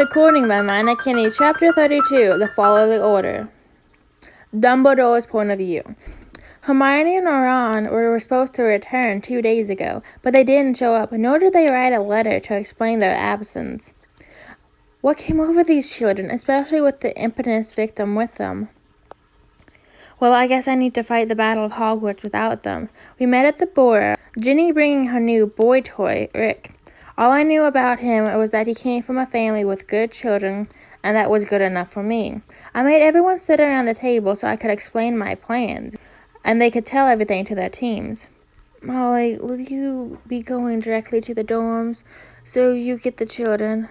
According by Meinekeime, Chapter 32, The Fall of the Order. Dumbledore's point of view. Hermione and Ron were supposed to return 2 days ago, but they didn't show up, nor did they write a letter to explain their absence. What came over these children, especially with the impetus victim with them? Well, I guess I need to fight the Battle of Hogwarts without them. We met at the board, Ginny bringing her new boy toy, Rick. All I knew about him was that he came from a family with good children, and that was good enough for me. I made everyone sit around the table so I could explain my plans, and they could tell everything to their teams. Molly, will you be going directly to the dorms so you get the children?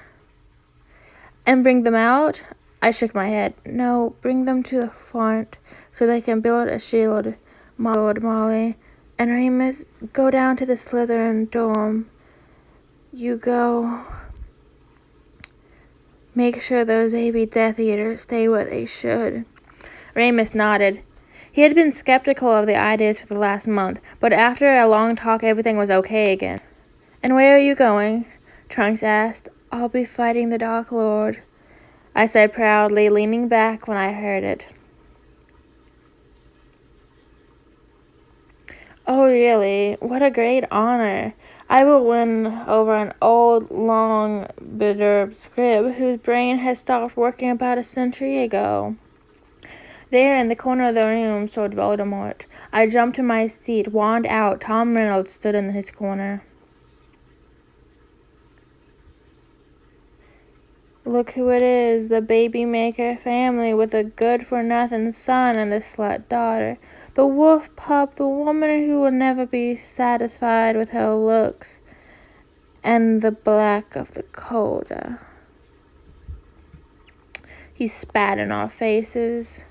And bring them out? I shook my head. No, bring them to the front so they can build a shield, Molly. And Remus, go down to the Slytherin dorm. You go. Make sure those baby Death Eaters stay where they should. Remus nodded. He had been skeptical of the ideas for the last month, but after a long talk everything was okay again. And where are you going? Trunks asked. I'll be fighting the Dark Lord, I said proudly, leaning back when I heard it. Oh, really? What a great honor. I will win over an old, long, bitter scrib whose brain has stopped working about a century ago. There, in the corner of the room, stood Voldemort. I jumped to my seat, wand out. Tom Reynolds stood in his corner. Look who it is, the baby maker family with a good-for-nothing son and the slut daughter. The wolf pup, the woman who will never be satisfied with her looks, and the black of the coda. He spat in our faces.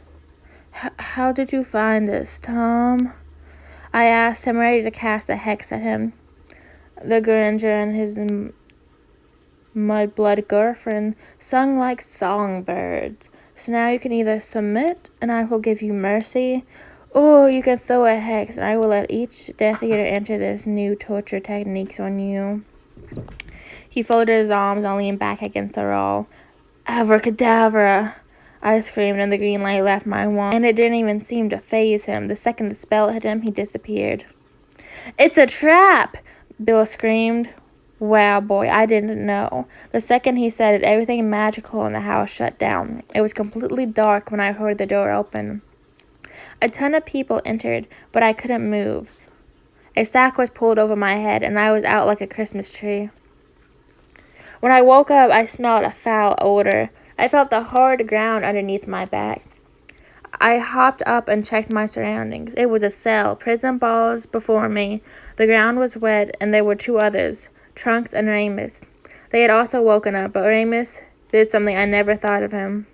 How did you find us, Tom? I asked him, ready to cast a hex at him. The Granger and his mudblood girlfriend sung like songbirds. So now you can either submit, and I will give you mercy, or you can throw a hex, and I will let each Death Eater enter this new torture techniques on you. He folded his arms and leaned back against the wall. Abracadabra! I screamed, and the green light left my wand, and it didn't even seem to faze him. The second the spell hit him, he disappeared. It's a trap! Bill screamed. Wow, boy, I didn't know. The second he said it, everything magical in the house shut down. It was completely dark when I heard the door open. A ton of people entered, but I couldn't move. A sack was pulled over my head, and I was out like a Christmas tree. When I woke up, I smelled a foul odor. I felt the hard ground underneath my back. I hopped up and checked my surroundings. It was a cell, prison bars before me. The ground was wet, and there were two others, Trunks and Remus. They had also woken up, but Remus did something I never thought of him.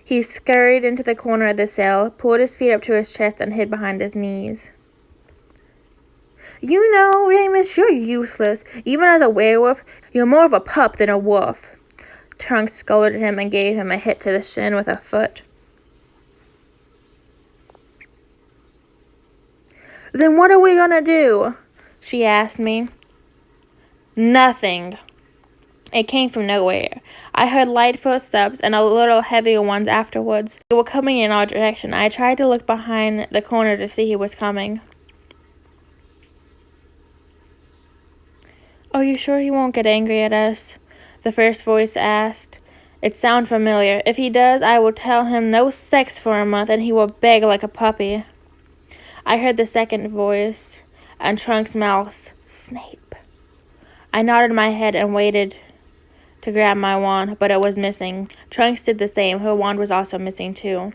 He scurried into the corner of the cell, pulled his feet up to his chest, and hid behind his knees. You know, Remus, you're useless. Even as a werewolf, you're more of a pup than a wolf. Trunks scolded him and gave him a hit to the shin with a foot. Then what are we gonna do? She asked me. Nothing. It came from nowhere. I heard light footsteps and a little heavier ones afterwards. They were coming in our direction. I tried to look behind the corner to see who was coming. Are you sure he won't get angry at us? The first voice asked. It sounded familiar. If he does, I will tell him no sex for a month and he will beg like a puppy. I heard the second voice, and Trunks' mouth, Snape. I nodded my head and waited to grab my wand, but it was missing. Trunks did the same. Her wand was also missing too.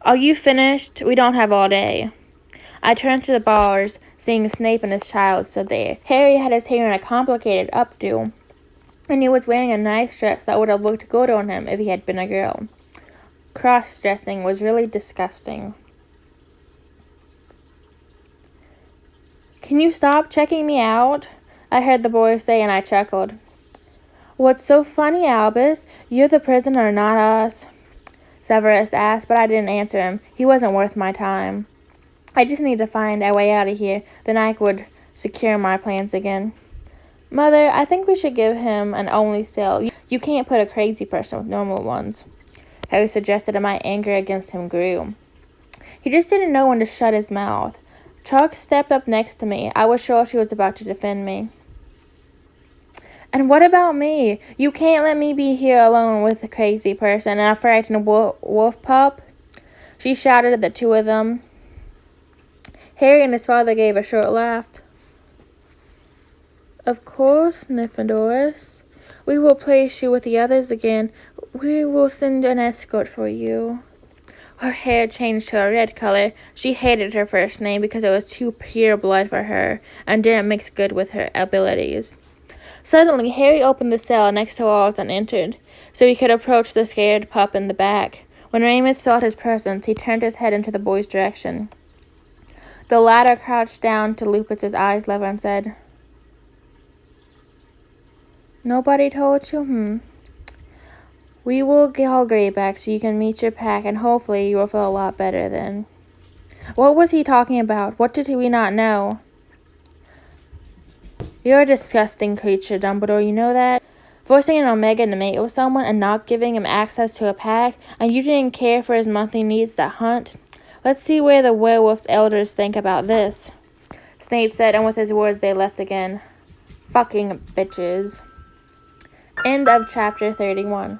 Are you finished? We don't have all day. I turned to the bars, seeing Snape and his child stood there. Harry had his hair in a complicated updo, and he was wearing a nice dress that would have looked good on him if he had been a girl. Cross-dressing was really disgusting. Can you stop checking me out? I heard the boy say, and I chuckled. What's so funny, Albus? You're the prisoner, not us. Severus asked, but I didn't answer him. He wasn't worth my time. I just need to find a way out of here. Then I would secure my plans again. Mother, I think we should give him an only cell. You can't put a crazy person with normal ones, Harry suggested, and my anger against him grew. He just didn't know when to shut his mouth. Chalk stepped up next to me. I was sure she was about to defend me. And what about me? You can't let me be here alone with a crazy person and a frightened wolf pup, she shouted at the two of them. Harry and his father gave a short laugh. Of course, Nymphadorus. We will place you with the others again. We will send an escort for you. Her hair changed to a red color. She hated her first name because it was too pure blood for her and didn't mix good with her abilities. Suddenly, Harry opened the cell next to ours and entered, so he could approach the scared pup in the back. When Remus felt his presence, he turned his head into the boy's direction. The latter crouched down to Lupus's eyes level and said, "Nobody told you? We will call Greyback so you can meet your pack, and hopefully you will feel a lot better then." What was he talking about? What did we not know? You're a disgusting creature, Dumbledore, you know that? Forcing an Omega to mate with someone and not giving him access to a pack, and you didn't care for his monthly needs to hunt? Let's see where the werewolf's elders think about this, Snape said, and with his words they left again. Fucking bitches. End of chapter 31.